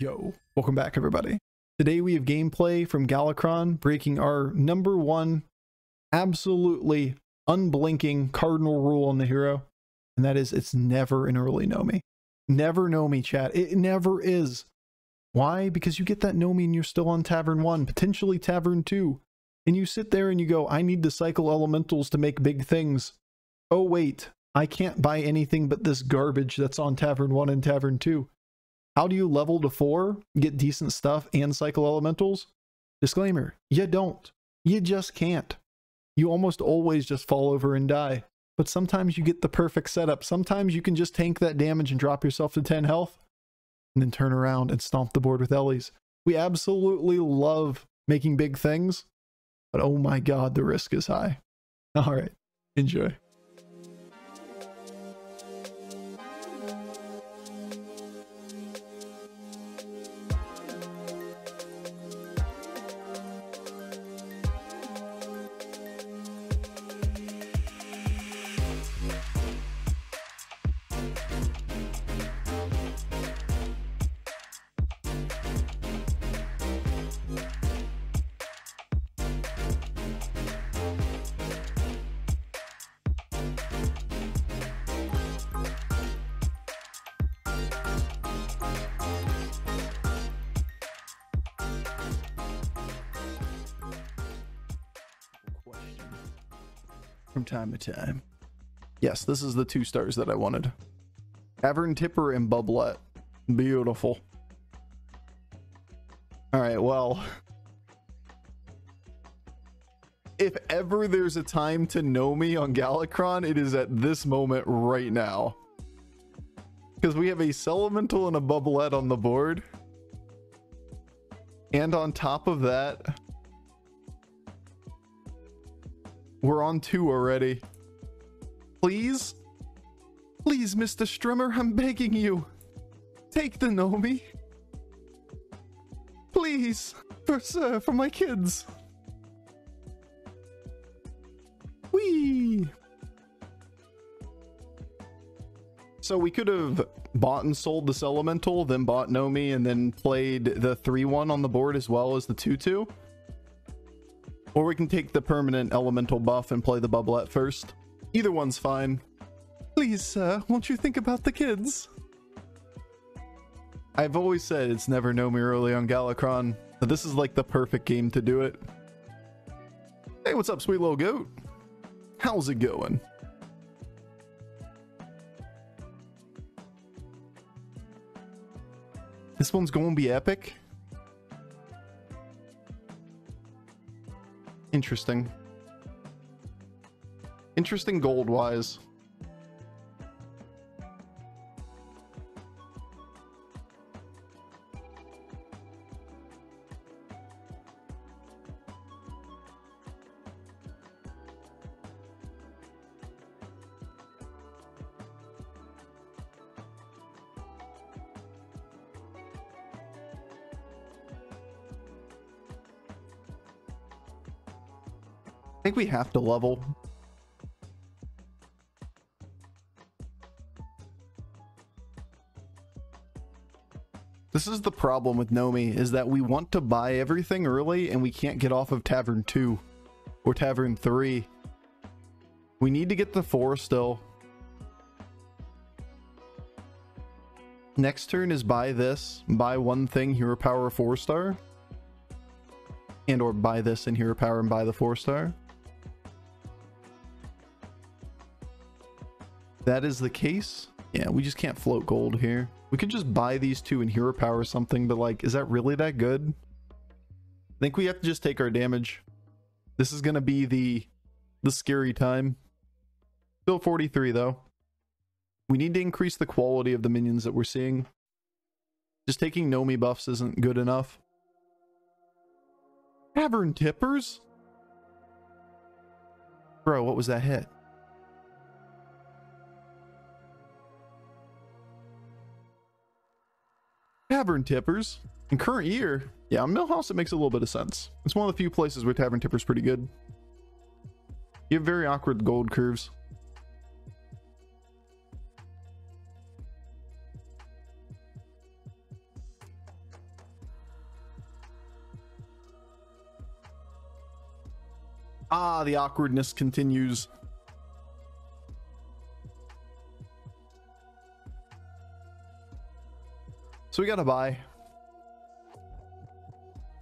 Yo, welcome back everybody. Today we have gameplay from Galakrond breaking our #1 absolutely unblinking cardinal rule on the hero, and that is it's never an early Nomi. Never Nomi, chat. It never is. Why? Because you get that Nomi and you're still on Tavern 1, potentially Tavern 2, and you sit there and you go, I need to cycle elementals to make big things. Oh wait, I can't buy anything but this garbage that's on Tavern 1 and Tavern 2. How do you level to 4, get decent stuff, and cycle elementals? Disclaimer, you don't. You just can't. You almost always just fall over and die. But sometimes you get the perfect setup. Sometimes you can just tank that damage and drop yourself to 10 health, and then turn around and stomp the board with Ellies. We absolutely love making big things, but oh my god, the risk is high. Alright, enjoy. From time to time. Yes, this is the 2 stars that I wanted. Tavern Tipper and Bubblet. Beautiful. Alright, well. If ever there's a time to know me on Galakrond, it is at this moment right now. Because we have a Elemental and a Bubblet on the board. And on top of that, we're on 2 already. Please? Please, Mr. Strimmer, I'm begging you. Take the Nomi. Please. For my kids. Whee! So we could have bought and sold this Elemental, then bought Nomi, and then played the 3-1 on the board as well as the 2-2. Or we can take the permanent elemental buff and play the Bubblet first. Either one's fine. Please, sir, won't you think about the kids? I've always said it's never Nomi early on Galakrond, but this is like the perfect game to do it. Hey, what's up, sweet little goat? How's it going? This one's gonna be epic. Interesting. Interesting gold wise. I think we have to level. This is the problem with Nomi, is that we want to buy everything early and we can't get off of Tavern 2 or Tavern 3. We need to get to 4 still. Next turn is buy this, buy one thing, hero power 4-star. And or buy this in hero power and buy the 4-star. That is the case. Yeah, we just can't float gold here. We could just buy these 2 in hero power or something, but like, is that really that good? I think we have to just take our damage. This is gonna be the scary time. Still 43 though. We need to increase the quality of the minions that we're seeing. Just taking Nomi buffs isn't good enough. Tavern Tippers? Bro, what was that hit? Tavern Tippers in current year. Yeah, on Millhouse it makes a little bit of sense. It's one of the few places where Tavern Tipper's pretty good. You have very awkward gold curves. Ah, the awkwardness continues. So we gotta buy.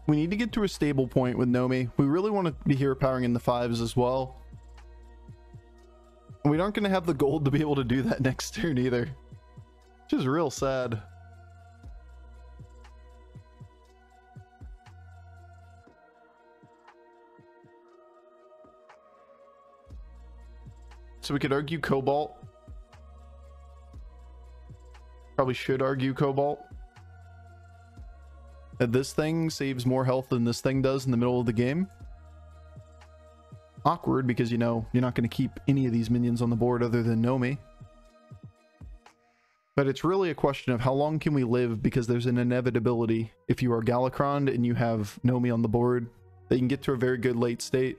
We need to get to a stable point with Nomi. We really want to be hero powering in the 5s as well. And we aren't going to have the gold to be able to do that next turn either. Which is real sad. So we could argue Cobalt. Probably should argue Cobalt. That this thing saves more health than this thing does in the middle of the game. Awkward because, you know, you're not going to keep any of these minions on the board other than Nomi. But it's really a question of how long can we live, because there's an inevitability if you are Galakrond and you have Nomi on the board that you can get to a very good late state.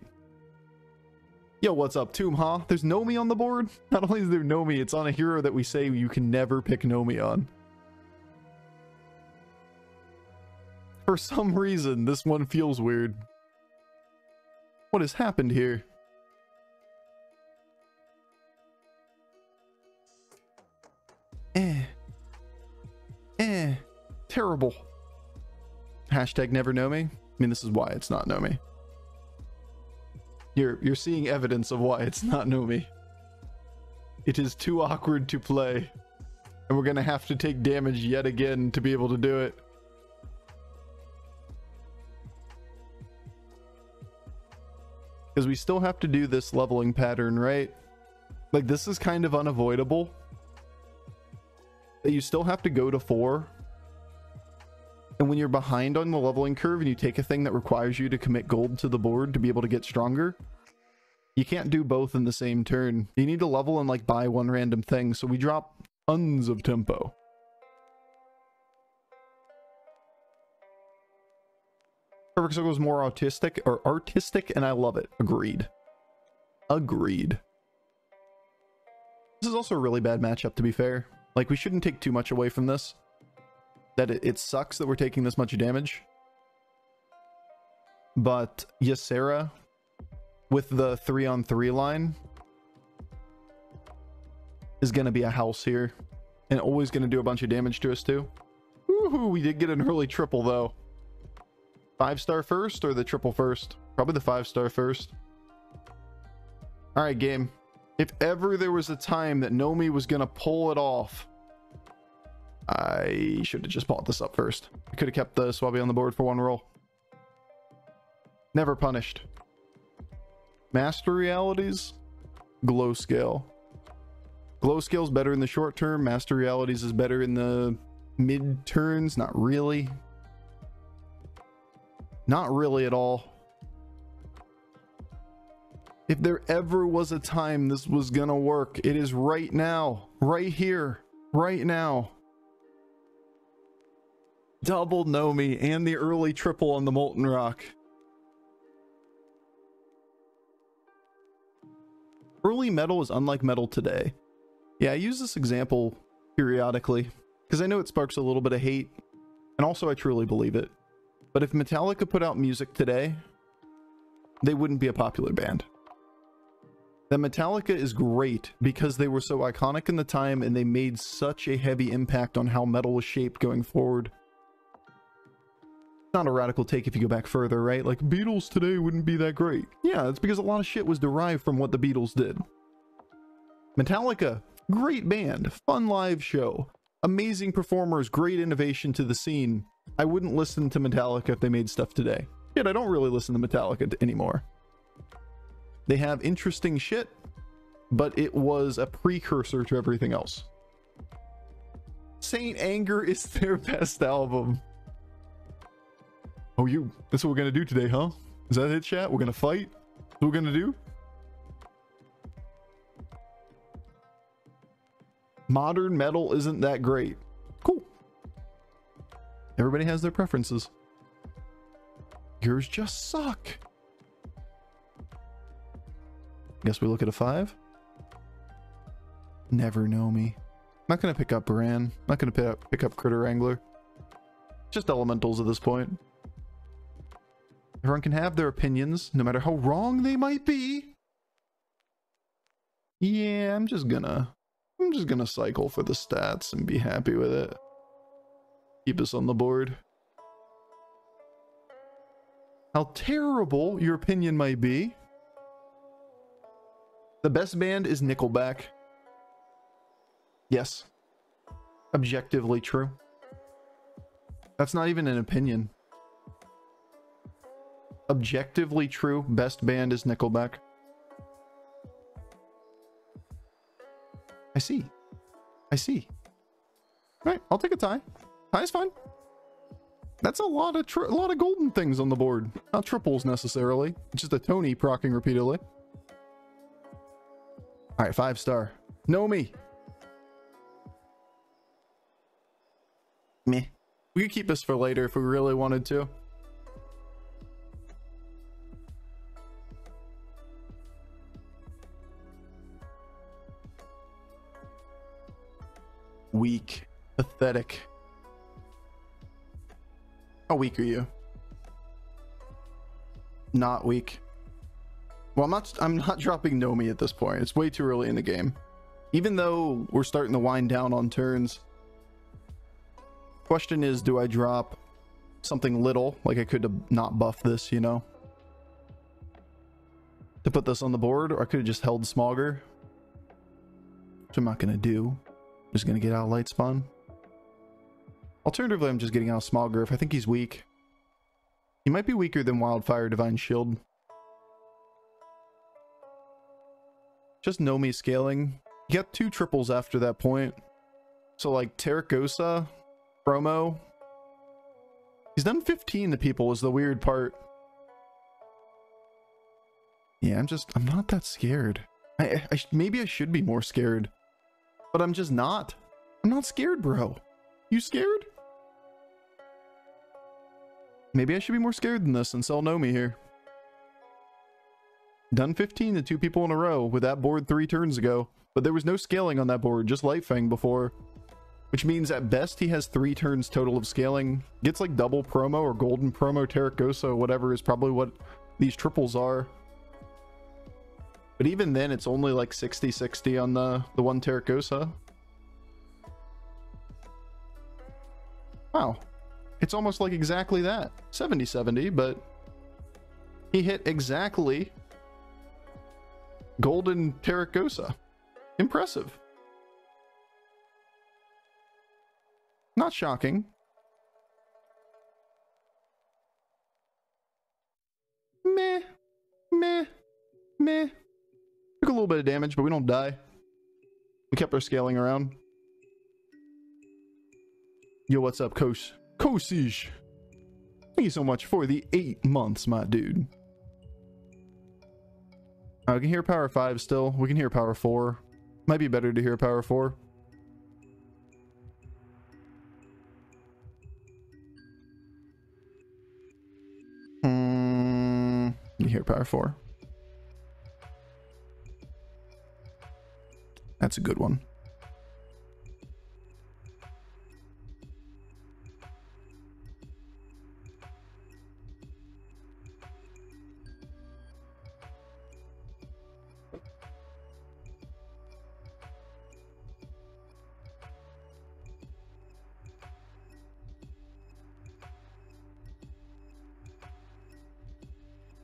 Yo, what's up, Tomb, huh? There's Nomi on the board? Not only is there Nomi, it's on a hero that we say you can never pick Nomi on. For some reason, this one feels weird. What has happened here? Terrible. Hashtag never Nomi. I mean, this is why it's not Nomi. You're seeing evidence of why it's not Nomi. It is too awkward to play. And we're gonna have to take damage yet again to be able to do it. Because we still have to do this leveling pattern, right? Like, this is kind of unavoidable. That you still have to go to 4. And when you're behind on the leveling curve and you take a thing that requires you to commit gold to the board to be able to get stronger, you can't do both in the same turn. You need to level and, like, buy one random thing. So we drop tons of tempo. Perfect Circle is more autistic or artistic, and I love it. Agreed. Agreed. This is also a really bad matchup, to be fair. Like, we shouldn't take too much away from this. That it sucks that we're taking this much damage. But HysteriA with the 3-on-3 line is going to be a house here. And always going to do a bunch of damage to us, too. Woohoo! We did get an early triple, though. 5-star first or the triple first? Probably the 5-star first. Alright, game. If ever there was a time that Nomi was going to pull it off, I should have just bought this up first. I could have kept the Swabby on the board for one roll. Never punished. Master Realities, Glow Scale. Glow Scale's better in the short term. Master Realities is better in the mid turns. Not really. Not really at all. If there ever was a time this was gonna work, it is right now. Right here. Right now. Double Nomi and the early triple on the Molten Rock. Early metal is unlike metal today. Yeah, I use this example periodically because I know it sparks a little bit of hate, and also I truly believe it. But if Metallica put out music today, they wouldn't be a popular band. That Metallica is great because they were so iconic in the time and they made such a heavy impact on how metal was shaped going forward. It's not a radical take if you go back further, right? Like, Beatles today wouldn't be that great. Yeah, it's because a lot of shit was derived from what the Beatles did. Metallica, great band, fun live show, amazing performers, great innovation to the scene. I wouldn't listen to Metallica if they made stuff today. Yet I don't really listen to Metallica anymore. They have interesting shit, but it was a precursor to everything else. Saint Anger is their best album. Oh, that's what we're gonna do today, huh? Is that it, chat? We're gonna fight? That's what we're gonna do? Modern metal isn't that great. Cool. Everybody has their preferences. Yours just suck. Guess we look at a 5. Never Nomi. Not gonna pick up Baran. Not gonna pick up Critter Wrangler. Just elementals at this point. Everyone can have their opinions, no matter how wrong they might be. Yeah, I'm just gonna cycle for the stats and be happy with it. Keep us on the board. How terrible your opinion might be. The best band is Nickelback. Yes. Objectively true. That's not even an opinion. Objectively true, best band is Nickelback. I see. I see. Alright, I'll take a tie. Tie is fine. That's a lot of golden things on the board. Not triples necessarily. It's just a Tony proccing repeatedly. Alright, 5-star. Nomi. Meh. We could keep this for later if we really wanted to. Weak. Pathetic. How weak are you? Not weak. Well, I'm not dropping Nomi at this point. It's way too early in the game. Even though we're starting to wind down on turns. Question is, do I drop something little? Like I could have not buffed this, you know? To put this on the board, or I could have just held Smogger. Which I'm not going to do. I'm just going to get out Light Spawn. Alternatively, I'm just getting out Smogger if I think he's weak. He might be weaker than Wildfire Divine Shield. Just Nomi scaling. You got 2 triples after that point. So like Terracosa, promo. He's done 15 to people is the weird part. Yeah, I'm not that scared. Maybe I should be more scared. But I'm just not. I'm not scared, bro. You scared? Maybe I should be more scared than this and sell Nomi here. Done 15 to 2 people in a row with that board 3 turns ago. But there was no scaling on that board, just Lightfang before. Which means at best he has 3 turns total of scaling. Gets like double promo or golden promo Terracosa, whatever is probably what these triples are. But even then, it's only like 60-60 on the one Terracosa. Wow. It's almost like exactly that. 70-70, but he hit exactly golden Terracosa. Impressive. Not shocking. Meh. Meh. Meh. Took a little bit of damage, but we don't die. We kept our scaling around. Yo, what's up, Kos? Kosish. Thank you so much for the 8 months, my dude. We can hear power 5 still. We can hear power 4. Might be better to hear power 4. You hear power 4. That's a good one.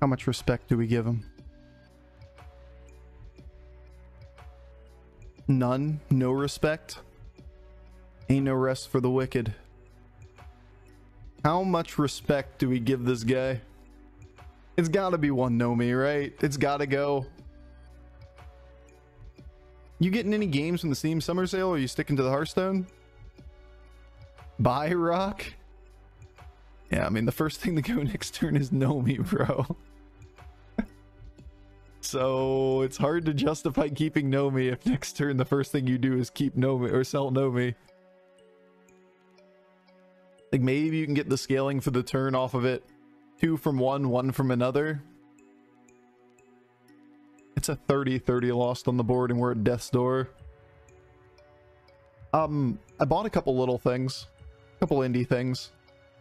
How much respect do we give him? None. No respect. Ain't no rest for the wicked. How much respect do we give this guy? It's gotta be one Nomi, right? It's gotta go. You getting any games from the Steam Summer Sale, or are you sticking to the Hearthstone? Buy Rock? Yeah, I mean, the first thing to go next turn is Nomi, bro. So it's hard to justify keeping Nomi if next turn the first thing you do is keep Nomi or sell Nomi. Like maybe you can get the scaling for the turn off of it. 2 from one, 1 from another. It's a 30-30 lost on the board and we're at death's door. I bought a couple little things. A couple indie things.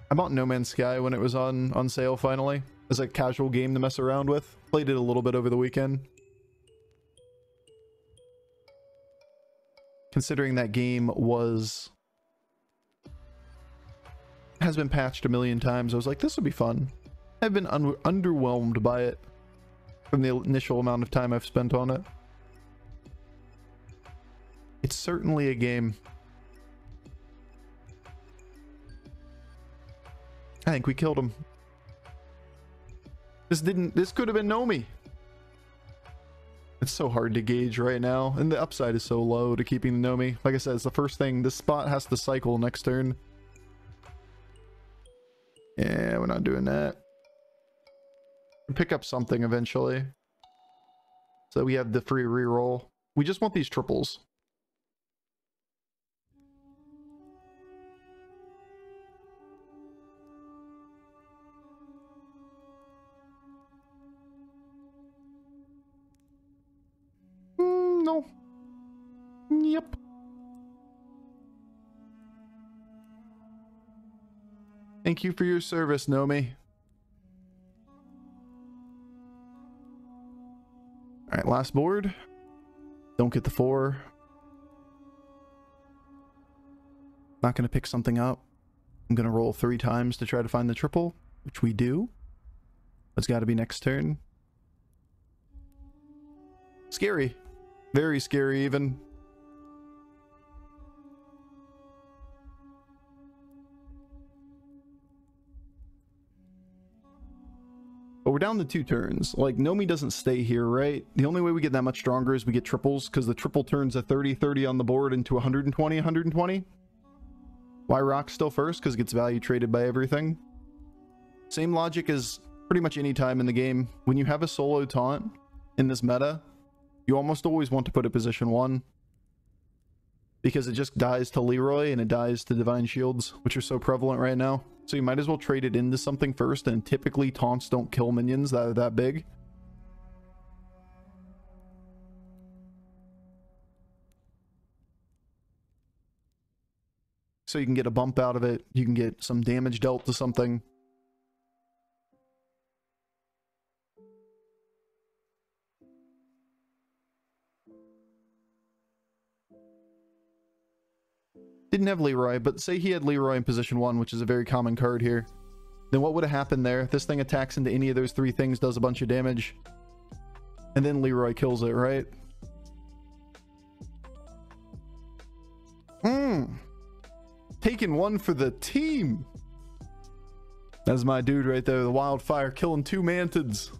I bought No Man's Sky when it was on sale finally. as a casual game to mess around with. Played it a little bit over the weekend. Considering that game has been patched a million times, I was like, this would be fun. I've been underwhelmed by it from the initial amount of time I've spent on it. It's certainly a game. I think we killed him. This could have been Nomi. It's so hard to gauge right now, and the upside is so low to keeping the Nomi. Like I said, it's the first thing. This spot has to cycle next turn. Yeah, we're not doing that. We'll pick up something eventually. So we have the free reroll. We just want these triples. No. Yep. Thank you for your service, Nomi. Alright, last board. Don't get the 4. Not going to pick something up. I'm going to roll 3 times to try to find the triple, which we do. It's got to be next turn. Scary. Very scary, even. But we're down to 2 turns. Like, Nomi doesn't stay here, right? The only way we get that much stronger is we get triples, because the triple turns a 30-30 on the board into 120-120. Why rock still first? Because it gets value traded by everything. Same logic as pretty much any time in the game. When you have a solo taunt in this meta, you almost always want to put it position 1. Because it just dies to Leroy and it dies to Divine Shields, which are so prevalent right now. So you might as well trade it into something first, and typically taunts don't kill minions that are that big. So you can get a bump out of it, you can get some damage dealt to something. Didn't have Leroy, but say he had Leroy in position 1, which is a very common card here. Then what would have happened there? This thing attacks into any of those 3 things, does a bunch of damage. And then Leroy kills it, right? Taking one for the team. That's my dude right there, the Wildfire, killing 2 Mantids.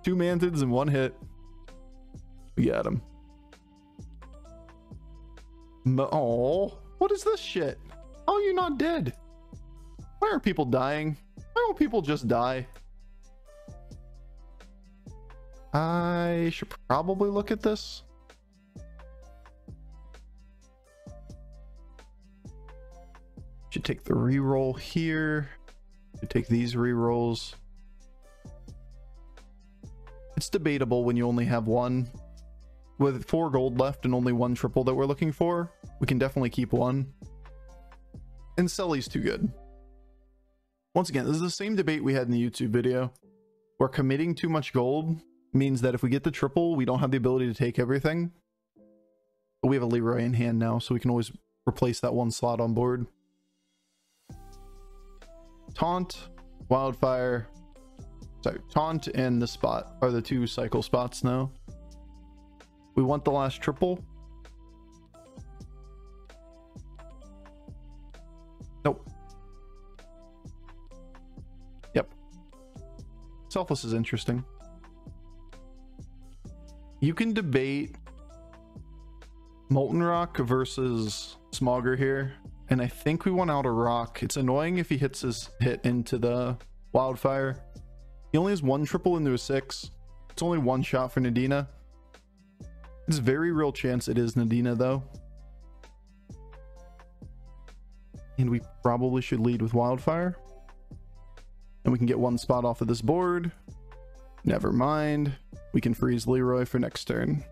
2 Mantids in 1 hit. We got him. Oh. What is this shit? How are you not dead? Why are people dying? Why don't people just die? I should probably look at this. Should take the reroll here. Should take these rerolls. It's debatable when you only have 1. With 4 gold left and only 1 triple that we're looking for, we can definitely keep 1. And Sully's too good. Once again, this is the same debate we had in the YouTube video, where committing too much gold means that if we get the triple, we don't have the ability to take everything. But we have a Leroy in hand now, so we can always replace that 1 slot on board. Taunt, Wildfire, sorry, Taunt and the spot are the 2 cycle spots now. We want the last triple. Nope. Yep. Selfless is interesting. You can debate Molten Rock versus Smogger here, and I think we want out a rock. It's annoying if he hits his hit into the Wildfire. He only has 1 triple into a 6. It's only 1 shot for Nadina. It's a very real chance it is Nadina, though. And we probably should lead with Wildfire. And we can get 1 spot off of this board. Never mind. We can freeze Leroy for next turn.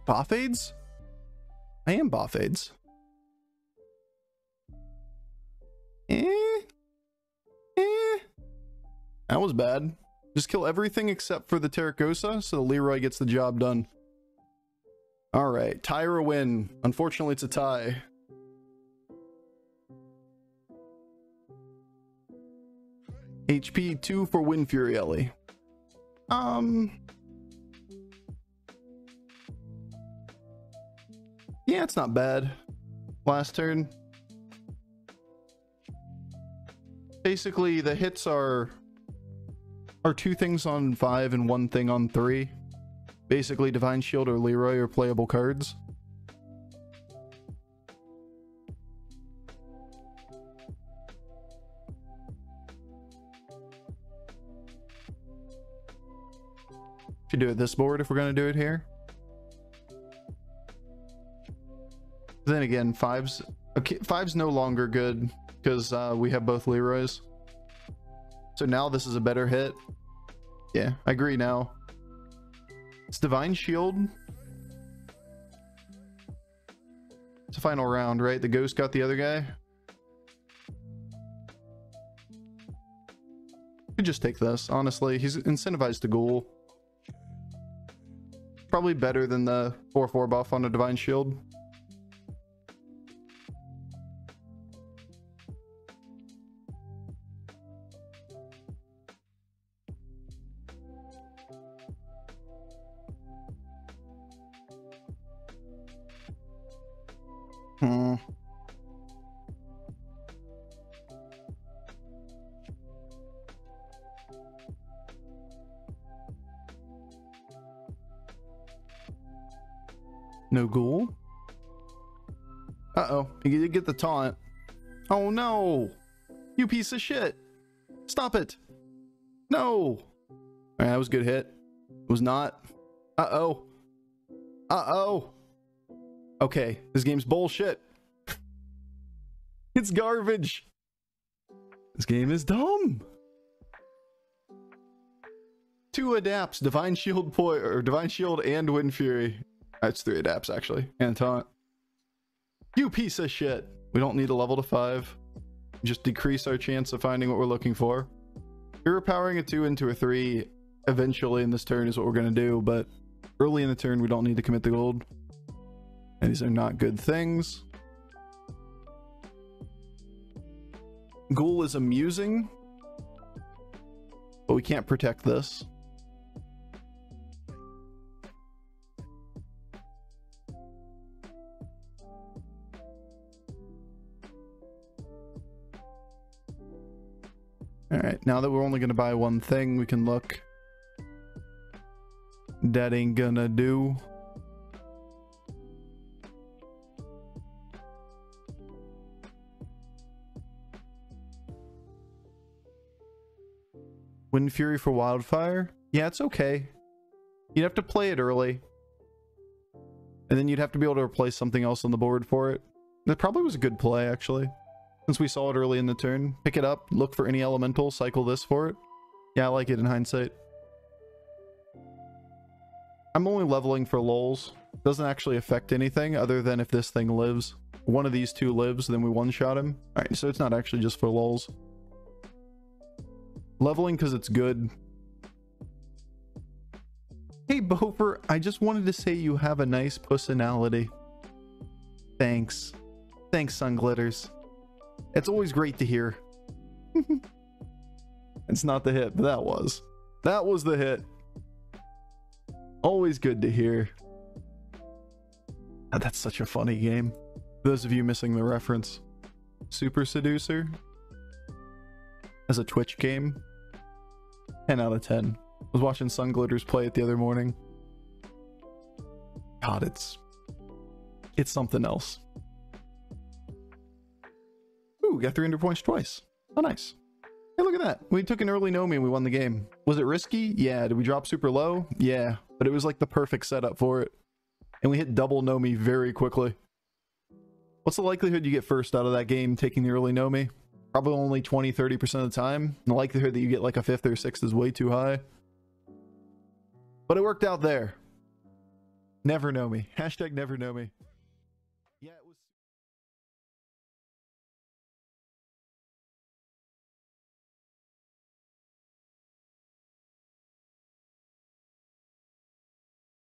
Bofades? I am Bofades. That was bad. Just kill everything except for the Terracosa, so Leroy gets the job done. Alright, tie or a win. Unfortunately, it's a tie. HP 2 for Wind Fury Ellie. Yeah, it's not bad. Last turn. Basically, the hits are 2 things on 5 and 1 thing on 3. Basically, Divine Shield or Leroy are playable cards. Should do it this board if we're going to do it here. Then again, 5's no longer good because we have both Leroys. So now this is a better hit. Yeah, I agree now. It's Divine Shield. It's a final round, right? The ghost got the other guy. Could just take this, honestly. He's incentivized to ghoul. Probably better than the 4/4 buff on a Divine Shield. No ghoul. Uh-oh. You did get the taunt. Oh no! You piece of shit! Stop it! No! Alright, that was a good hit. It was not. Uh-oh. Uh-oh. Okay, this game's bullshit. It's garbage. This game is dumb. 2 adapts, Divine Shield Divine Shield and Wind Fury. That's 3 adapts actually, and taunt. You piece of shit. We don't need a level to 5. Just decrease our chance of finding what we're looking for. Overpowering a 2 into a 3 eventually in this turn is what we're gonna do, but early in the turn we don't need to commit the gold. And these are not good things. Ghoul is amusing, but we can't protect this. Alright, now that we're only going to buy 1 thing, we can look. That ain't gonna do. Wind Fury for Wildfire? Yeah, it's okay. You'd have to play it early. And then you'd have to be able to replace something else on the board for it. That probably was a good play, actually. Since we saw it early in the turn. Pick it up, look for any elemental, cycle this for it. Yeah, I like it in hindsight. I'm only leveling for lulz. Doesn't actually affect anything other than if this thing lives. One of these 2 lives, then we one-shot him. Alright, so it's not actually just for lulz. Leveling because it's good. Hey Bofur, I just wanted to say you have a nice personality. Thanks. Thanks, Sunglitters. It's always great to hear. It's not the hit, but that was. That was the hit. Always good to hear. Ah, that's such a funny game. For those of you missing the reference. Super Seducer. As a Twitch game. 10 out of 10. I was watching Sunglitters play it the other morning. God, it's something else. Ooh, got 300 points twice. Oh, nice. Hey, look at that. We took an early Nomi and we won the game. Was it risky? Yeah. Did we drop super low? Yeah. But it was like the perfect setup for it. And we hit double Nomi very quickly. What's the likelihood you get first out of that game taking the early Nomi? Probably only 20-30% of the time. And the likelihood that you get like a 5th or 6th is way too high. But it worked out there. Never Nomi. Hashtag never Nomi.